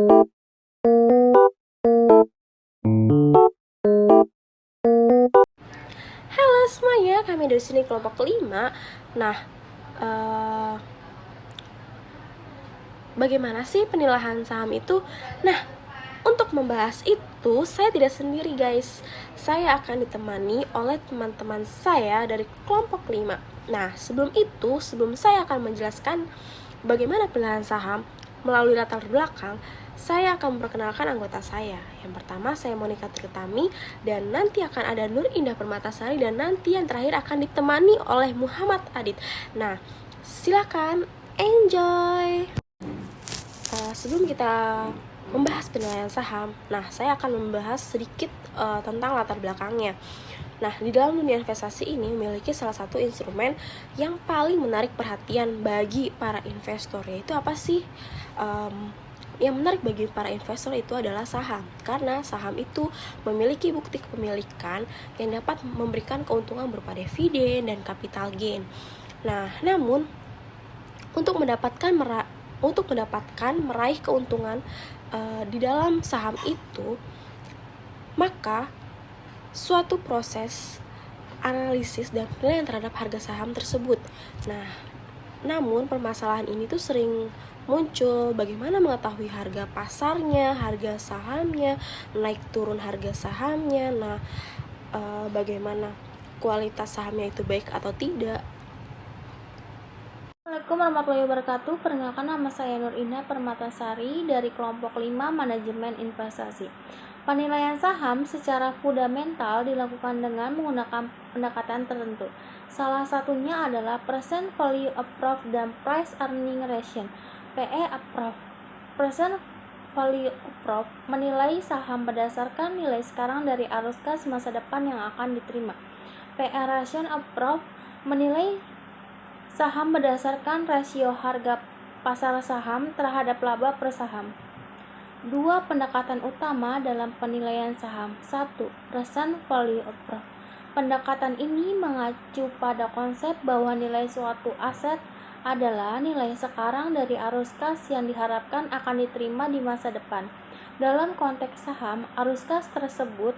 Halo semuanya, kami dari sini kelompok kelima. Nah, bagaimana sih penilaian saham itu? Nah, untuk membahas itu, saya tidak sendiri guys. Saya akan ditemani oleh teman-teman saya dari kelompok kelima. Nah, sebelum saya akan menjelaskan bagaimana penilaian saham melalui latar belakang, saya akan memperkenalkan anggota saya. Yang pertama, saya Monica Tritami, dan nanti akan ada Nur Indah Permatasari, dan nanti yang terakhir akan ditemani oleh Muhammad Adit. Nah, silakan enjoy. Sebelum kita membahas penilaian saham, nah saya akan membahas sedikit tentang latar belakangnya. Nah, di dalam dunia investasi ini memiliki salah satu instrumen yang paling menarik perhatian bagi para investor, yaitu apa sih? Yang menarik bagi para investor itu adalah saham, karena saham itu memiliki bukti kepemilikan yang dapat memberikan keuntungan berupa dividen dan capital gain. Nah, namun untuk mendapatkan meraih keuntungan di dalam saham itu, maka suatu proses analisis dan penilaian terhadap harga saham tersebut. Nah, namun permasalahan ini tuh sering muncul, bagaimana mengetahui harga pasarnya, harga sahamnya, naik turun harga sahamnya. Nah, bagaimana kualitas sahamnya itu baik atau tidak. Assalamualaikum warahmatullahi wabarakatuh. Perkenalkan, nama saya Nur Indah Permatasari dari kelompok 5 Manajemen Investasi. Penilaian saham secara fundamental dilakukan dengan menggunakan pendekatan tertentu. Salah satunya adalah Present Value Approach dan Price Earning Ratio (PE Approach). Present Value Approach menilai saham berdasarkan nilai sekarang dari arus kas masa depan yang akan diterima. PE Ratio Approach menilai saham berdasarkan rasio harga pasar saham terhadap laba per saham. Dua pendekatan utama dalam penilaian saham. 1. Present Value Approach. Pendekatan ini mengacu pada konsep bahwa nilai suatu aset adalah nilai sekarang dari arus kas yang diharapkan akan diterima di masa depan. Dalam konteks saham, arus kas tersebut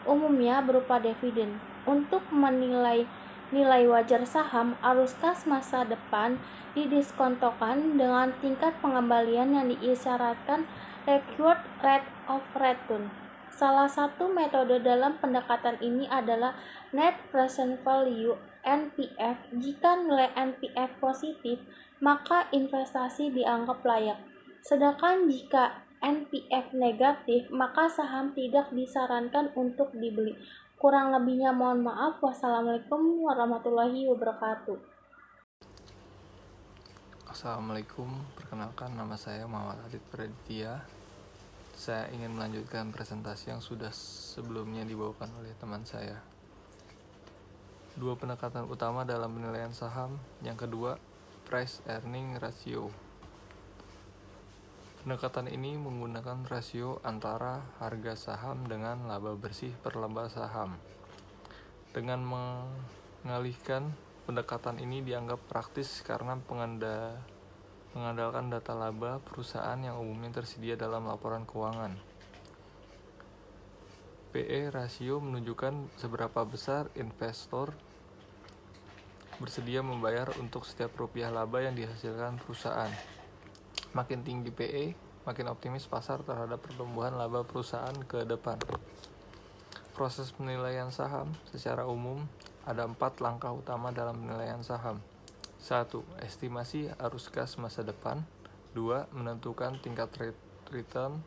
umumnya berupa dividen. Untuk menilai nilai wajar saham, arus kas masa depan didiskontokan dengan tingkat pengembalian yang diisyaratkan required rate of return. Salah satu metode dalam pendekatan ini adalah Net Present Value (NPV). Jika nilai NPV positif, maka investasi dianggap layak. Sedangkan jika NPV negatif, maka saham tidak disarankan untuk dibeli. Kurang lebihnya mohon maaf. Wassalamualaikum warahmatullahi wabarakatuh. Assalamualaikum, perkenalkan nama saya Muhammad Adit Praditya. Saya ingin melanjutkan presentasi yang sudah sebelumnya dibawakan oleh teman saya. Dua pendekatan utama dalam penilaian saham. Yang kedua, Price Earning Ratio. Pendekatan ini menggunakan rasio antara harga saham dengan laba bersih per laba saham. Dengan mengalihkan pendekatan ini dianggap praktis karena mengandalkan data laba perusahaan yang umumnya tersedia dalam laporan keuangan. PE rasio menunjukkan seberapa besar investor bersedia membayar untuk setiap rupiah laba yang dihasilkan perusahaan. Makin tinggi PE, makin optimis pasar terhadap pertumbuhan laba perusahaan ke depan. Proses penilaian saham secara umum ada 4 langkah utama dalam penilaian saham. 1. Estimasi arus kas masa depan. 2. Menentukan tingkat return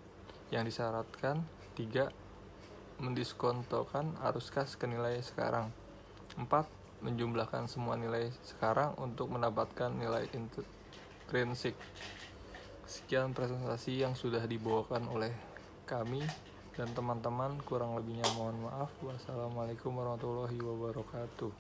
yang disyaratkan. 3. Mendiskontokan arus kas ke nilai sekarang. 4. Menjumlahkan semua nilai sekarang untuk mendapatkan nilai intrinsik. Sekian presentasi yang sudah dibawakan oleh kami dan teman-teman, kurang lebihnya mohon maaf. Wassalamualaikum warahmatullahi wabarakatuh.